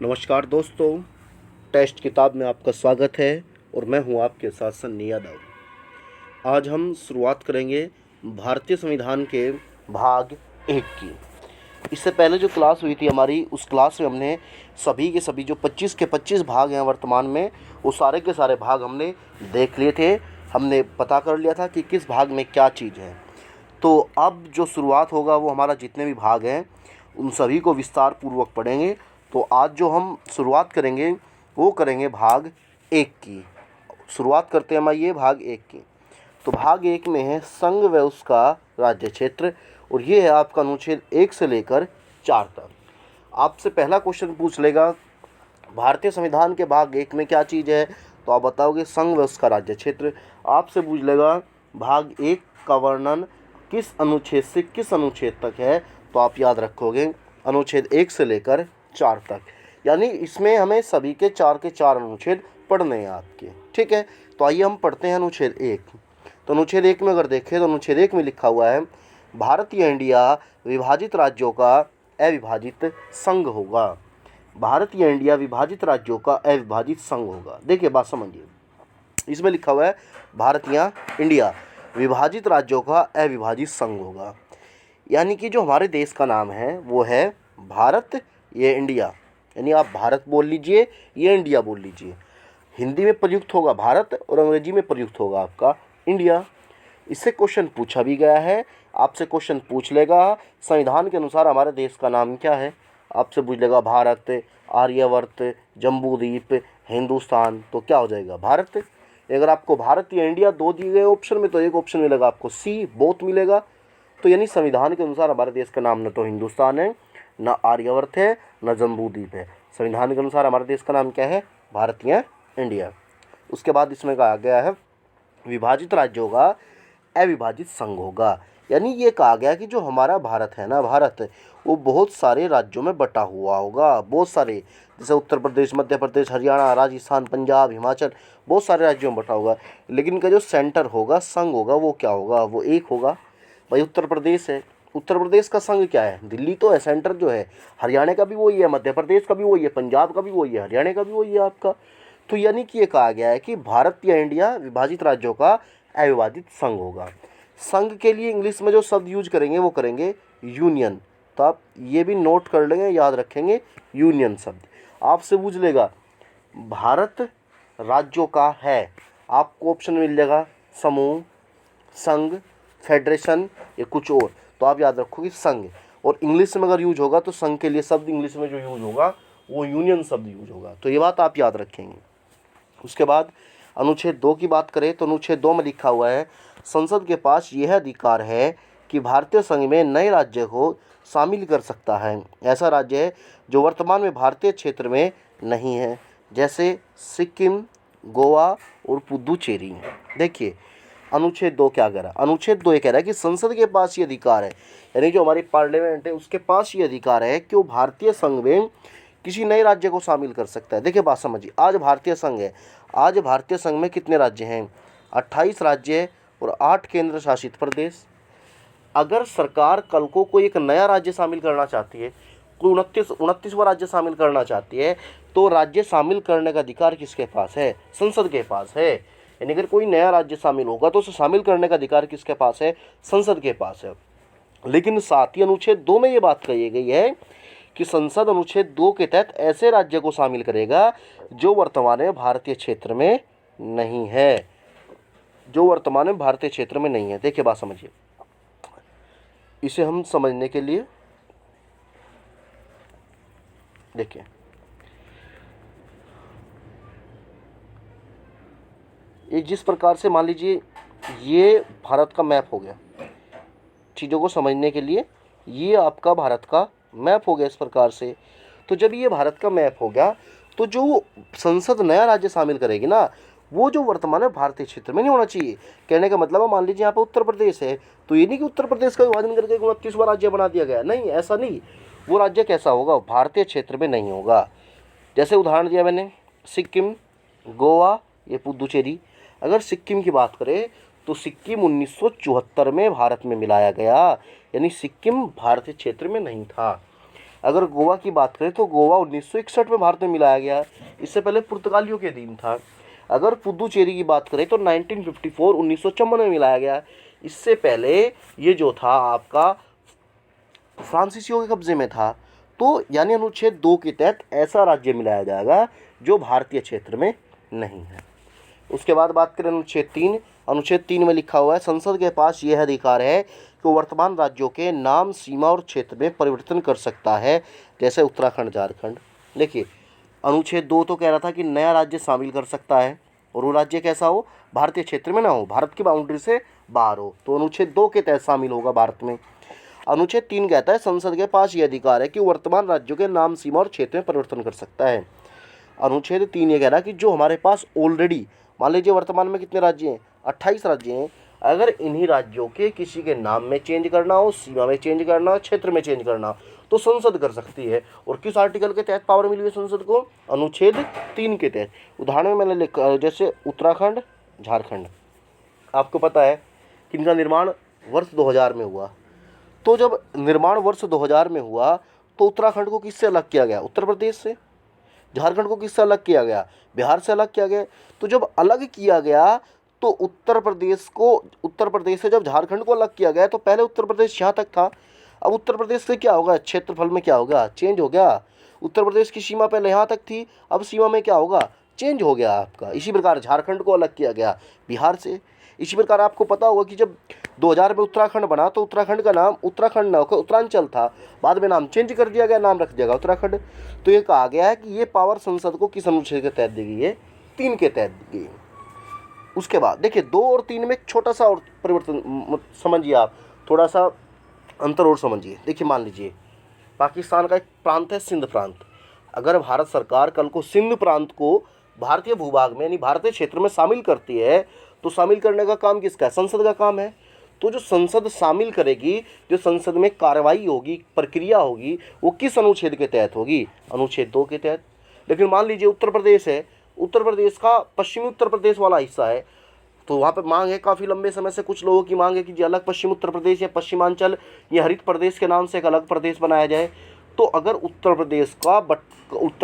नमस्कार दोस्तों, टेस्ट किताब में आपका स्वागत है और मैं हूं आपके साथ सन्नी यादव। आज हम शुरुआत करेंगे भारतीय संविधान के भाग 1 की। इससे पहले जो क्लास हुई थी हमारी, उस क्लास में हमने सभी के सभी जो 25 के 25 भाग हैं वर्तमान में, वो सारे के सारे भाग हमने देख लिए थे। हमने पता कर लिया था कि किस भाग में क्या चीज़ है। तो अब जो शुरुआत होगा वो हमारा जितने भी भाग हैं उन सभी को विस्तार पूर्वक पढ़ेंगे। तो आज जो हम शुरुआत करेंगे वो करेंगे भाग 1 की। शुरुआत करते हैं हमारे ये भाग 1 की। तो भाग 1 में है संघ व उसका राज्य क्षेत्र, और ये है आपका अनुच्छेद 1 से लेकर 4 तक। आपसे पहला क्वेश्चन पूछ लेगा भारतीय संविधान के भाग 1 में क्या चीज़ है, तो आप बताओगे संघ व उसका राज्य क्षेत्र। आपसे पूछ लेगा भाग 1 का वर्णन किस अनुच्छेद से किस अनुच्छेद तक है, तो आप याद रखोगे अनुच्छेद 1 से लेकर 4 तक। यानी इसमें हमें सभी के 4 अनुच्छेद पढ़ने हैं आपके, ठीक है। तो आइए हम पढ़ते हैं अनुच्छेद 1। तो अनुच्छेद 1 में अगर देखें तो अनुच्छेद 1 में लिखा हुआ है भारतीय इंडिया विभाजित राज्यों का अविभाजित संघ होगा। भारतीय इंडिया विभाजित राज्यों का अविभाजित संघ होगा। देखिए बात समझिए, इसमें लिखा हुआ है भारतीय इंडिया विभाजित राज्यों का अविभाजित संघ होगा। यानी कि जो हमारे देश का नाम है वो है भारत, ये इंडिया। यानी आप भारत बोल लीजिए, ये इंडिया बोल लीजिए। हिंदी में प्रयुक्त होगा भारत और अंग्रेजी में प्रयुक्त होगा आपका इंडिया। इससे क्वेश्चन पूछा भी गया है। आपसे क्वेश्चन पूछ लेगा संविधान के अनुसार हमारे देश का नाम क्या है। आपसे पूछ लेगा भारत, आर्यवर्त, जम्बूद्वीप, हिंदुस्तान, तो क्या हो जाएगा भारत। अगर आपको भारत या इंडिया दो दिए गए ऑप्शन में, तो एक ऑप्शन मिलेगा आपको सी, बोथ मिलेगा। तो यानी संविधान के अनुसार हमारे देश का नाम न तो हिंदुस्तान है, न आर्यवर्त है, न जम्बूद्वीप है। संविधान के अनुसार हमारे देश का नाम क्या है, भारतीय इंडिया। उसके बाद इसमें कहा गया है विभाजित राज्यों का अविभाजित संघ होगा। यानी ये कहा गया कि जो हमारा भारत है ना, भारत वो बहुत सारे राज्यों में बटा हुआ होगा। बहुत सारे, जैसे उत्तर प्रदेश, मध्य प्रदेश, हरियाणा, राजस्थान, पंजाब, हिमाचल, बहुत सारे राज्यों में बटा होगा। लेकिन इनका जो सेंटर होगा, संघ होगा, वो क्या होगा, वो एक होगा। भाई उत्तर प्रदेश है, उत्तर प्रदेश का संघ क्या है, दिल्ली तो है, सेंटर जो है। हरियाणा का भी वही है, मध्य प्रदेश का भी वही है, पंजाब का भी वही है, हरियाणा का भी वही है आपका। तो यानी कि ये कहा गया है कि भारत या इंडिया विभाजित राज्यों का अविभाजित संघ होगा। संघ के लिए इंग्लिश में जो शब्द यूज करेंगे वो करेंगे यूनियन। तो आप ये भी नोट कर लेंगे, याद रखेंगे यूनियन शब्द। आपसे पूछ लेगा भारत राज्यों का है, आपको ऑप्शन मिल जाएगा समूह, संघ, फेडरेशन या कुछ और। तो आप याद रखोगे संघ। और इंग्लिश में अगर यूज होगा तो संघ के लिए शब्द इंग्लिश में जो यूज होगा वो यूनियन शब्द यूज होगा। तो ये बात आप याद रखेंगे। उसके बाद अनुच्छेद 2 की बात करें तो अनुच्छेद 2 में लिखा हुआ है संसद के पास यह अधिकार है कि भारतीय संघ में नए राज्य को शामिल कर सकता है। ऐसा राज्य है जो वर्तमान में भारतीय क्षेत्र में नहीं है, जैसे सिक्किम, गोवा और पुदुचेरी। देखिए अनुच्छेद 2 क्या कह रहा है, अनुच्छेद 2 ये कह रहा है कि संसद के पास ये अधिकार है, यानी जो हमारी पार्लियामेंट है उसके पास ये अधिकार है कि वो भारतीय संघ में किसी नए राज्य को शामिल कर सकता है। देखिए बात समझिए, आज भारतीय संघ है, आज भारतीय संघ में कितने राज्य हैं, 28 राज्य है और 8 केंद्र शासित प्रदेश। अगर सरकार कल को कोई एक नया राज्य शामिल करना चाहती है, कोई 29वां राज्य शामिल करना चाहती है, तो राज्य शामिल करने का अधिकार किसके पास है, संसद के पास है। यानी अगर कोई नया राज्य शामिल होगा तो उसे शामिल करने का अधिकार किसके पास है, संसद के पास है। लेकिन साथ ही अनुच्छेद 2 में ये बात कही गई है कि संसद अनुच्छेद 2 के तहत ऐसे राज्य को शामिल करेगा जो वर्तमान में भारतीय क्षेत्र में नहीं है, जो वर्तमान में भारतीय क्षेत्र में नहीं है। देखिए बात समझिए, इसे हम समझने के लिए देखिए, ये जिस प्रकार से मान लीजिए ये भारत का मैप हो गया, चीज़ों को समझने के लिए ये आपका भारत का मैप हो गया इस प्रकार से। तो जब ये भारत का मैप हो गया तो जो संसद नया राज्य शामिल करेगी ना, वो जो वर्तमान में भारतीय क्षेत्र में नहीं होना चाहिए। कहने का मतलब है मान लीजिए यहाँ पे उत्तर प्रदेश है, तो ये नहीं कि उत्तर प्रदेश का विभाजन करके 29वां राज्य बना दिया गया, नहीं, ऐसा नहीं। वो राज्य कैसा होगा, भारतीय क्षेत्र में नहीं होगा। जैसे उदाहरण दिया मैंने सिक्किम, गोवा, ये पुदुचेरी। अगर सिक्किम की बात करें तो सिक्किम 1974 में भारत में मिलाया गया, यानी सिक्किम भारतीय क्षेत्र में नहीं था। अगर गोवा की बात करें तो गोवा 1961 में भारत में मिलाया गया, इससे पहले पुर्तगालियों के अधीन था। अगर पुदुचेरी की बात करें तो 1954 1954 में मिलाया गया, इससे पहले ये जो था आपका फ्रांसीसियों के कब्जे में था। तो यानी अनुच्छेद 2 के तहत ऐसा राज्य मिलाया जाएगा जो भारतीय क्षेत्र में नहीं है। उसके बाद बात करें अनुच्छेद 3। अनुच्छेद 3 में लिखा हुआ है संसद के पास यह अधिकार है कि वर्तमान राज्यों के नाम, सीमा और क्षेत्र में परिवर्तन कर सकता है, जैसे उत्तराखंड, झारखंड। देखिए अनुच्छेद 2 तो कह रहा था कि नया राज्य शामिल कर सकता है, और वो राज्य कैसा हो, भारतीय क्षेत्र में ना हो, भारत की बाउंड्री से बाहर हो, तो अनुच्छेद 2 के तहत शामिल होगा भारत में। अनुच्छेद 3 कहता है संसद के पास ये अधिकार है कि वर्तमान राज्यों के नाम, सीमा और क्षेत्र में परिवर्तन कर सकता है। अनुच्छेद 3 ये कह रहा है कि जो हमारे पास ऑलरेडी, मान लीजिए वर्तमान में कितने राज्य हैं, 28 राज्य हैं, अगर इन्हीं राज्यों के किसी के नाम में चेंज करना हो, सीमा में चेंज करना हो, क्षेत्र में चेंज करना हो, तो संसद कर सकती है। और किस आर्टिकल के तहत पावर मिली है संसद को, अनुच्छेद 3 के तहत। उदाहरण में मैंने लिखा, जैसे उत्तराखंड, झारखंड, आपको पता है कि इनका निर्माण वर्ष 2000 में हुआ। तो जब निर्माण वर्ष 2000 में हुआ तो उत्तराखंड को किससे अलग किया गया, उत्तर प्रदेश से। झारखंड को किससे अलग किया गया, बिहार से अलग किया गया। तो जब अलग किया गया तो उत्तर प्रदेश से जब झारखंड को अलग किया गया तो पहले उत्तर प्रदेश यहाँ तक था, अब उत्तर प्रदेश से क्या होगा, क्षेत्रफल में क्या होगा, चेंज हो गया। उत्तर प्रदेश की सीमा पहले यहाँ तक थी, अब सीमा में क्या होगा, चेंज हो गया आपका। इसी प्रकार झारखंड को अलग किया गया बिहार से। इसी प्रकार आपको पता होगा कि जब 2000 में उत्तराखंड बना तो उत्तराखंड का नाम उत्तराखंड न होकर उत्तरांचल था, बाद में नाम चेंज कर दिया गया, नाम रख दिया गया उत्तराखंड। तो ये कहा गया है कि ये पावर संसद को किस अनुच्छेद के तहत दी गई है, 3 के तहत दी गई। उसके बाद देखिए 2 और 3 में एक छोटा सा और परिवर्तन समझिए, आप थोड़ा सा अंतर और समझिए। देखिए मान लीजिए पाकिस्तान का एक प्रांत है सिंध प्रांत, अगर भारत सरकार कल को सिंध प्रांत को भारतीय भूभाग में यानी भारतीय क्षेत्र में शामिल करती है तो शामिल करने का काम किसका है, संसद का काम है। तो जो संसद शामिल करेगी, जो संसद में कार्रवाई होगी, प्रक्रिया होगी, वो किस अनुच्छेद के तहत होगी, अनुच्छेद 2 के तहत। लेकिन मान लीजिए उत्तर प्रदेश है, उत्तर प्रदेश का पश्चिमी उत्तर प्रदेश वाला हिस्सा है, तो वहाँ पे मांग है काफ़ी लंबे समय से, कुछ लोगों की मांग है कि अलग पश्चिम उत्तर प्रदेश या पश्चिमांचल या हरित प्रदेश के नाम से एक अलग प्रदेश बनाया जाए। तो अगर उत्तर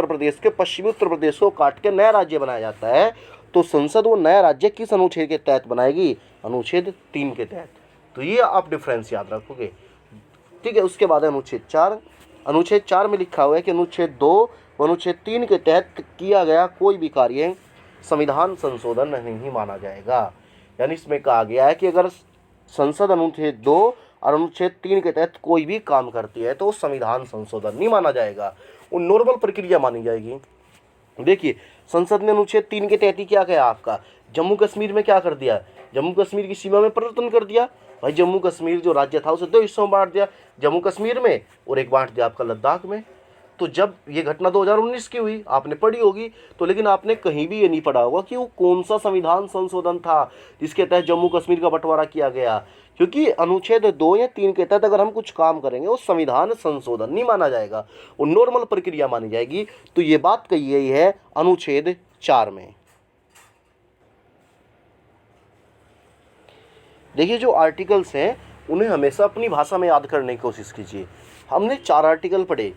प्रदेश के पश्चिमी उत्तर प्रदेश को काट के नया राज्य बनाया जाता है तो संसद वो नया राज्य किस अनुच्छेद के तहत बनाएगी, अनुच्छेद 3 के तहत। तो ये आप डिफरेंस याद रखोगे, ठीक है। उसके बाद अनुच्छेद 4। अनुच्छेद 4 में लिखा हुआ है कि अनुच्छेद 2 व अनुच्छेद 3 के तहत किया गया कोई भी कार्य संविधान संशोधन नहीं माना जाएगा। यानी इसमें कहा गया है कि अगर संसद अनुच्छेद 2 और अनुच्छेद 3 के तहत कोई भी काम करती है तो संविधान संशोधन नहीं माना जाएगा, वो नॉर्मल प्रक्रिया मानी जाएगी। देखिए संसद ने अनुच्छेद 3 के तहत ही क्या किया, आपका जम्मू कश्मीर में क्या कर दिया, जम्मू कश्मीर की सीमा में परिवर्तन कर दिया। भाई जम्मू कश्मीर जो राज्य था उसे 2 हिस्सों में बांट दिया, जम्मू कश्मीर में और एक बांट दिया आपका लद्दाख में। तो जब ये घटना 2019 की हुई, आपने पढ़ी होगी, तो लेकिन आपने कहीं भी ये नहीं पढ़ा होगा कि वो कौन सा संविधान संशोधन था जिसके तहत जम्मू कश्मीर का बंटवारा किया गया। क्योंकि अनुच्छेद 2 या 3 के तहत अगर हम कुछ काम करेंगे वो संविधान संशोधन नहीं माना जाएगा, वो नॉर्मल प्रक्रिया मानी जाएगी। तो ये बात कही गई है अनुच्छेद 4 में। देखिए जो आर्टिकल्स हैं उन्हें हमेशा अपनी भाषा में याद करने की कोशिश कीजिए। हमने 4 आर्टिकल पढ़े,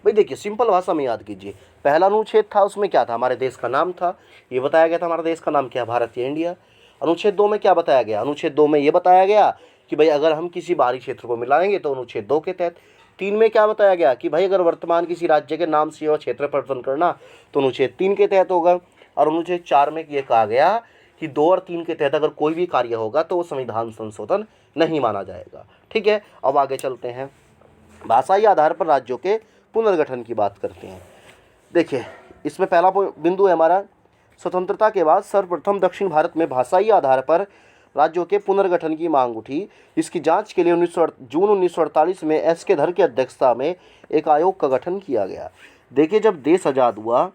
भाई देखिए सिंपल भाषा में याद कीजिए। पहला अनुच्छेद था, उसमें क्या था, हमारे देश का नाम था, ये बताया गया था हमारा देश का नाम क्या है, भारत या इंडिया। अनुच्छेद 2 में क्या बताया गया, अनुच्छेद 2 में ये बताया गया कि भाई अगर हम किसी बाहरी क्षेत्र को मिलाएंगे तो अनुच्छेद 2 के तहत। 3 में क्या बताया गया कि भाई अगर वर्तमान किसी राज्य के नाम से और क्षेत्र परिवर्तन करना तो अनुच्छेद 3 के तहत होगा। और अनुच्छेद 4 में ये कहा गया कि 2 और 3 के तहत अगर कोई भी कार्य होगा तो वो संविधान संशोधन नहीं माना जाएगा। ठीक है, अब आगे चलते हैं, भाषाई आधार पर राज्यों के पुनर्गठन की बात करते हैं। देखिए इसमें पहला बिंदु है हमारा, स्वतंत्रता के बाद सर्वप्रथम दक्षिण भारत में भाषाई आधार पर राज्यों के पुनर्गठन की मांग उठी। इसकी जांच के लिए जून 1948 में एस.के. धर की अध्यक्षता में एक आयोग का गठन किया गया। देखिए जब देश आज़ाद हुआ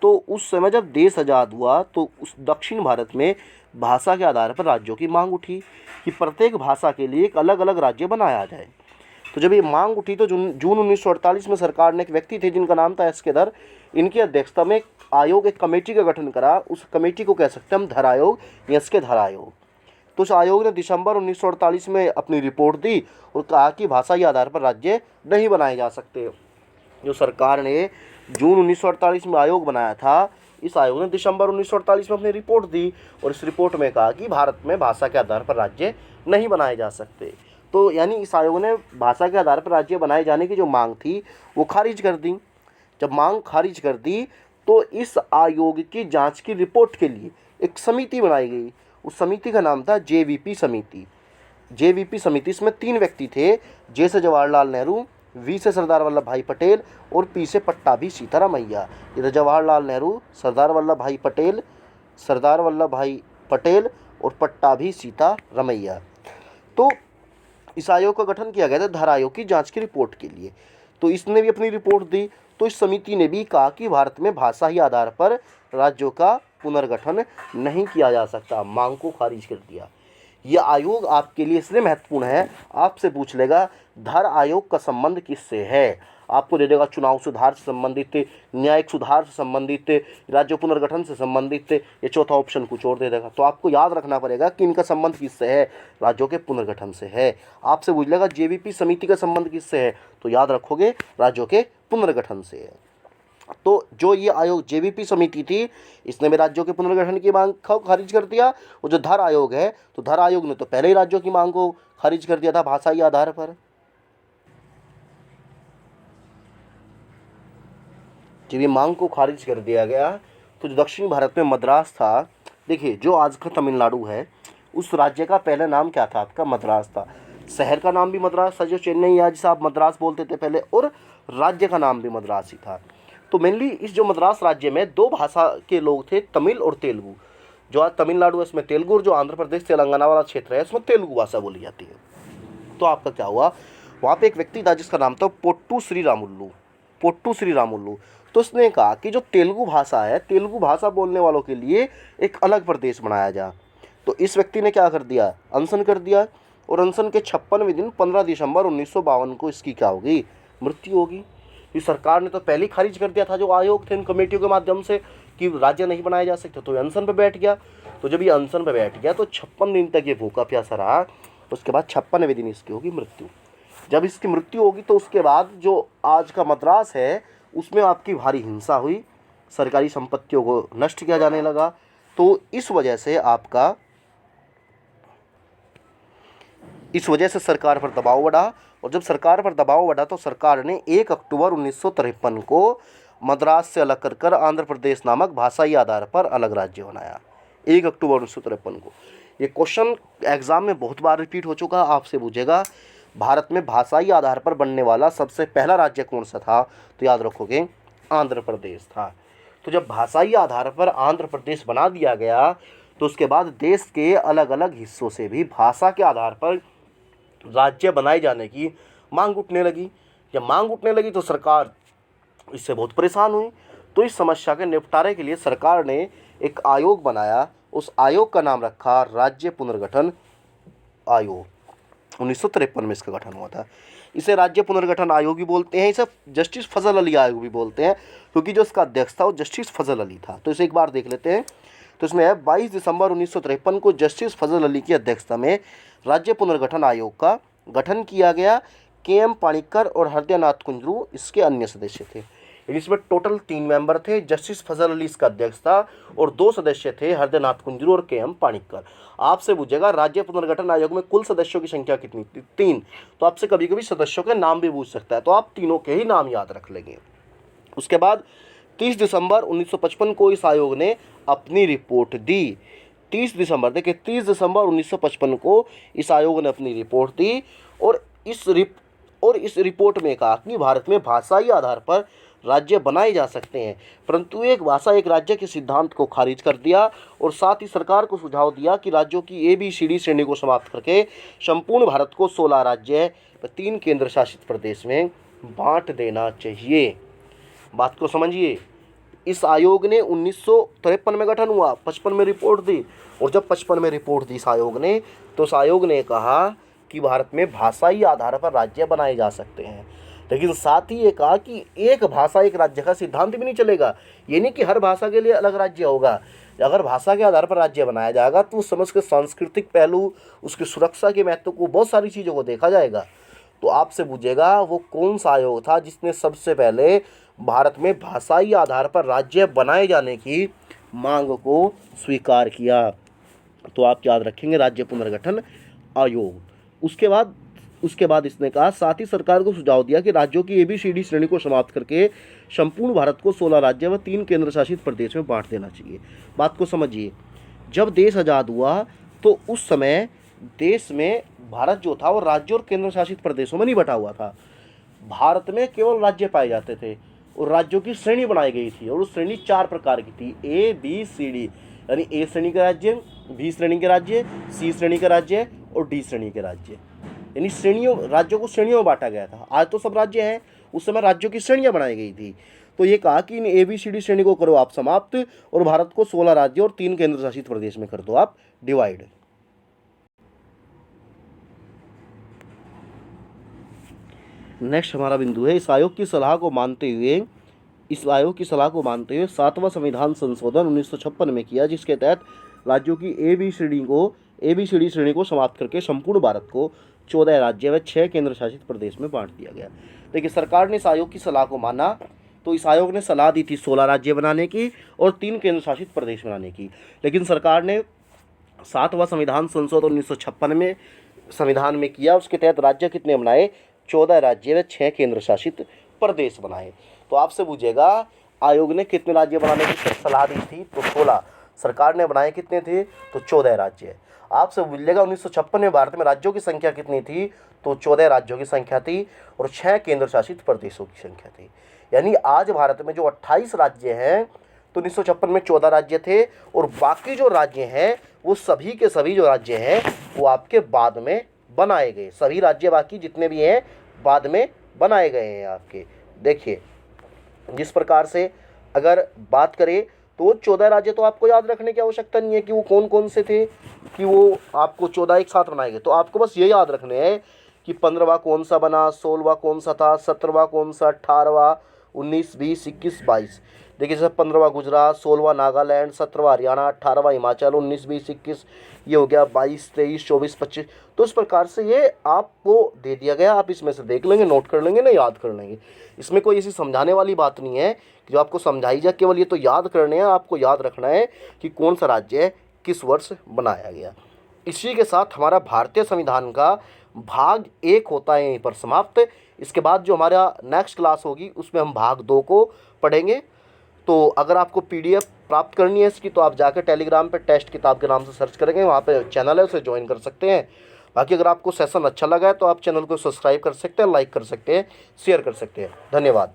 तो उस समय जब देश आज़ाद हुआ तो उस दक्षिण भारत में भाषा के आधार पर राज्यों की मांग उठी कि प्रत्येक भाषा के लिए एक अलग अलग राज्य बनाया जाए। तो जब ये मांग उठी तो जून 1948 में सरकार ने एक व्यक्ति थे जिनका नाम था एस.के. धर, इनकी अध्यक्षता में एक आयोग, एक कमेटी का गठन करा। उस कमेटी को कह सकते हैं हम धर आयोग या एस.के. धर आयोग। तो उस आयोग ने दिसंबर 1948 में अपनी रिपोर्ट दी और कहा कि भाषाई आधार पर राज्य नहीं बनाए जा सकते। जो सरकार ने जून 1948 में आयोग बनाया था, इस आयोग ने दिसंबर 1948 में अपनी रिपोर्ट दी और इस रिपोर्ट में कहा कि भारत में भाषा के आधार पर राज्य नहीं बनाए जा सकते। तो यानी इस आयोग ने भाषा के आधार पर राज्य बनाए जाने की जो मांग थी वो खारिज कर दी। जब मांग खारिज कर दी तो इस आयोग की जांच की रिपोर्ट के लिए एक समिति बनाई गई। उस समिति का नाम था जेवीपी समिति। जेवीपी समिति, इसमें 3 व्यक्ति थे, जे से जवाहरलाल नेहरू, वी से सरदार वल्लभ भाई पटेल और पी से पट्टाभी सीतारामैया। ये तो जवाहरलाल नेहरू, सरदार वल्लभ भाई पटेल और पट्टाभी सीतारामैया। तो इस आयोग का गठन किया गया था धर आयोग की जांच की रिपोर्ट के लिए। तो इसने भी अपनी रिपोर्ट दी। तो इस समिति ने भी कहा कि भारत में भाषा ही आधार पर राज्यों का पुनर्गठन नहीं किया जा सकता, मांग को खारिज कर दिया। यह आयोग आपके लिए इसलिए महत्वपूर्ण है, आपसे पूछ लेगा धर आयोग का संबंध किससे है, आपको दे देगा चुनाव सुधार से संबंधित, न्यायिक सुधार से संबंधित, राज्य पुनर्गठन से संबंधित, ये चौथा ऑप्शन कुछ और दे देगा। तो आपको याद रखना पड़ेगा कि इनका संबंध किससे है, राज्यों के पुनर्गठन से है। आपसे पूछ लेगा जेवीपी समिति का संबंध किससे है, तो याद रखोगे राज्यों के पुनर्गठन से है। तो जो ये आयोग जेवीपी समिति थी, इसने भी राज्यों के पुनर्गठन की मांग को खारिज कर दिया। और जो धर आयोग है, तो धर आयोग ने तो पहले ही राज्यों की मांग को खारिज कर दिया था भाषाई आधार पर। जब ये मांग को खारिज कर दिया गया तो जो दक्षिणी भारत में मद्रास था, देखिए जो आज का तमिलनाडु है, उस राज्य का पहले नाम क्या था आपका, मद्रास था। शहर का नाम भी मद्रास था, जो चेन्नई या जिसे आप मद्रास बोलते थे पहले, और राज्य का नाम भी मद्रास ही था। तो मेनली इस जो मद्रास राज्य में 2 भाषा के लोग थे, तमिल और तेलुगु। जो आज तमिलनाडु है उसमें तेलुगु, और जो आंध्र प्रदेश तेलंगाना वाला क्षेत्र है उसमें तेलुगु भाषा बोली जाती है। तो आपका क्या हुआ, वहाँ पे एक व्यक्ति था जिसका नाम था पोट्टू श्रीरामुलु। तो उसने कहा कि जो तेलुगु भाषा है, तेलुगु भाषा बोलने वालों के लिए एक अलग प्रदेश बनाया जा। तो इस व्यक्ति ने क्या कर दिया, अनशन कर दिया, और अनशन के 56वें दिन 15 दिसंबर 1952 को इसकी क्या होगी, मृत्यु होगी। ये सरकार ने तो पहले ही खारिज कर दिया था जो आयोग थे इन कमेटियों के माध्यम से कि राज्य नहीं बनाए जा सकते, तो ये अनशन पर बैठ गया। तो जब ये अनशन पर बैठ गया तो 56 दिन तक ये भूखा प्यासा रहा। उसके बाद 56वें दिन इसकी होगी मृत्यु। जब इसकी मृत्यु होगी तो उसके बाद जो आज का मद्रास है उसमें आपकी भारी हिंसा हुई, सरकारी संपत्तियों को नष्ट किया जाने लगा। तो इस वजह से सरकार पर दबाव बढ़ा, और जब सरकार पर दबाव बढ़ा तो सरकार ने 1 अक्टूबर 1953 को मद्रास से अलग कर आंध्र प्रदेश नामक भाषाई आधार पर अलग राज्य बनाया। 1 अक्टूबर 1953 को। ये क्वेश्चन एग्जाम में बहुत बार रिपीट हो चुका, आपसे पूछेगा भारत में भाषाई आधार पर बनने वाला सबसे पहला राज्य कौन सा था, तो याद रखोगे आंध्र प्रदेश था। तो जब भाषाई आधार पर आंध्र प्रदेश बना दिया गया तो उसके बाद देश के अलग अलग हिस्सों से भी भाषा के आधार पर राज्य बनाए जाने की मांग उठने लगी। जब मांग उठने लगी तो सरकार इससे बहुत परेशान हुई। तो इस समस्या के निपटारे के लिए सरकार ने एक आयोग बनाया। उस आयोग का नाम रखा राज्य पुनर्गठन आयोग। 1953 में इसका गठन हुआ था। इसे राज्य पुनर्गठन आयोग भी बोलते हैं, इसे जस्टिस फजल अली आयोग भी बोलते हैं, क्योंकि जो इसका अध्यक्ष था वो जस्टिस फजल अली था। तो इसे एक बार देख लेते हैं। तो इसमें है 22 दिसंबर 1953 को जस्टिस फजल अली की अध्यक्षता में राज्य पुनर्गठन आयोग का गठन किया गया। के.एम. पाणिक्कर और हृदयनाथ कुंजरू इसके अन्य सदस्य थे। इसमें टोटल 3 मेंबर थे। जस्टिस फजल अली इसका अध्यक्ष था और 2 सदस्य थे, हृदयनाथ कुंजरू और के.एम. पाणिक्कर। आपसे पूछेगा राज्य पुनर्गठन आयोग में कुल सदस्यों की संख्या कितनी थी, 3। तो आपसे कभी कभी सदस्यों के नाम भी पूछ सकता है, तो आप तीनों के ही नाम याद रख लेंगे। उसके बाद 30 दिसंबर 1955 को इस आयोग ने अपनी रिपोर्ट दी। 30 दिसंबर 1955 को इस आयोग ने अपनी रिपोर्ट दी और इस रिपोर्ट में कहा कि भारत में भाषाई आधार पर राज्य बनाए जा सकते हैं, परंतु एक भाषा एक राज्य के सिद्धांत को खारिज कर दिया और साथ ही सरकार को सुझाव दिया कि राज्यों की ABCD श्रेणी को समाप्त करके संपूर्ण भारत को 16 राज्य 3 केंद्र शासित प्रदेश में बांट देना चाहिए। बात को समझिए। इस आयोग ने 1953 में गठन हुआ, 55 में रिपोर्ट दी, और जब 55 में रिपोर्ट दी इस आयोग ने, तो इस आयोग ने कहा कि भारत में भाषाई आधार पर राज्य बनाए जा सकते हैं, लेकिन साथ ही ये कहा कि एक भाषा एक राज्य का सिद्धांत भी नहीं चलेगा। ये नहीं कि हर भाषा के लिए अलग राज्य होगा। अगर भाषा के आधार पर राज्य बनाया जाएगा तो उस समझ के सांस्कृतिक पहलू, उसकी सुरक्षा के महत्व को, बहुत सारी चीज़ों को देखा जाएगा। तो आपसे पूछेगा वो कौन सा आयोग था जिसने सबसे पहले भारत में भाषाई आधार पर राज्य बनाए जाने की मांग को स्वीकार किया। तो आप याद रखेंगे राज्य पुनर्गठन आयोग। उसके बाद इसने कहा साथ ही सरकार को सुझाव दिया कि राज्यों की ABCD श्रेणी को समाप्त करके संपूर्ण भारत को 16 राज्य व 3 केंद्र शासित प्रदेश में बांट देना चाहिए। बात को समझिए, जब देश आज़ाद हुआ तो उस समय देश में भारत जो था वो राज्यों और केंद्र शासित प्रदेशों में नहीं बटा हुआ था। भारत में केवल राज्य पाए जाते थे और राज्यों की श्रेणी बनाई गई थी और उस श्रेणी 4 प्रकार की थी, ABCD, यानी A श्रेणी के राज्य, B श्रेणी के राज्य, C श्रेणी के राज्य और D श्रेणी के राज्य। यानी श्रेणियों, राज्यों को श्रेणियों में बांटा गया था। आज तो सब राज्य हैं, उस समय राज्यों की श्रेणियां बनाई गई थी। तो ये कहा कि इन ABCD श्रेणी को करो आप समाप्त और भारत को 16 राज्यों और 3 केंद्र शासित प्रदेश में कर दो आप डिवाइड। नेक्स्ट हमारा बिंदु है इस आयोग की सलाह को मानते हुए 7वां संविधान संशोधन 1956 में किया, जिसके तहत राज्यों की ABCD श्रेणी को समाप्त करके संपूर्ण भारत को 14 राज्य व 6 केंद्र शासित प्रदेश में बांट दिया गया। देखिए, सरकार ने इस आयोग की सलाह को माना। तो इस आयोग ने सलाह दी थी 16 राज्य बनाने की और 3 केंद्र शासित प्रदेश बनाने की, लेकिन सरकार ने 7वां संविधान संशोधन 1956 में संविधान में किया। उसके तहत राज्य कितने बनाए? 14 राज्य व 6 केंद्र शासित प्रदेश बनाए। तो आपसे पूछेगा आयोग ने कितने राज्य बनाने की सलाह दी थी? तो 16। सरकार ने बनाए कितने थे? तो 14 राज्य। आपसे पूछेगा 1956 में भारत में राज्यों की संख्या कितनी थी? तो 14 राज्यों की संख्या थी और 6 केंद्र शासित प्रदेशों की संख्या थी। यानी आज भारत में जो 28 राज्य हैं, तो 1956 में 14 राज्य थे और बाकी जो राज्य हैं वो सभी के सभी जो राज्य हैं वो आपके बाद में बनाए गए। सभी राज्य बाकी जितने भी हैं बाद में बनाए गए हैं आपके। देखिए, जिस प्रकार से अगर बात करें तो 14 राज्य तो आपको याद रखने की आवश्यकता नहीं है कि वो कौन कौन से थे, कि वो आपको 14 एक साथ बनाए गए। तो आपको बस ये याद रखने हैं कि 15वां कौन सा बना, 16वां कौन सा था, 17वां कौन सा, 18वां, 19, 20, 21, 22। देखिए, जैसे 15वां गुजरात, 16वां नागालैंड, 17वां हरियाणा, 18वां हिमाचल, 19, 20, 21 ये हो गया, 22, 23, 24, 25। तो इस प्रकार से ये आपको दे दिया गया। आप इसमें से देख लेंगे, नोट कर लेंगे ना, याद कर लेंगे। इसमें कोई ऐसी समझाने वाली बात नहीं है कि जो आपको समझाई जाए, केवल ये तो याद करने हैं। आपको याद रखना है कि कौन सा राज्य किस वर्ष बनाया गया। इसी के साथ हमारा भारतीय संविधान का भाग 1 होता है यहीं पर समाप्त। इसके बाद जो हमारा नेक्स्ट क्लास होगी उसमें हम भाग 2 को पढ़ेंगे। तो अगर आपको PDF प्राप्त करनी है इसकी, तो आप जाकर टेलीग्राम पे टेस्ट किताब के नाम से सर्च करेंगे, वहाँ पे चैनल है, उसे ज्वाइन कर सकते हैं। बाकी अगर आपको सेशन अच्छा लगा है तो आप चैनल को सब्सक्राइब कर सकते हैं, लाइक कर सकते हैं, शेयर कर सकते हैं। धन्यवाद।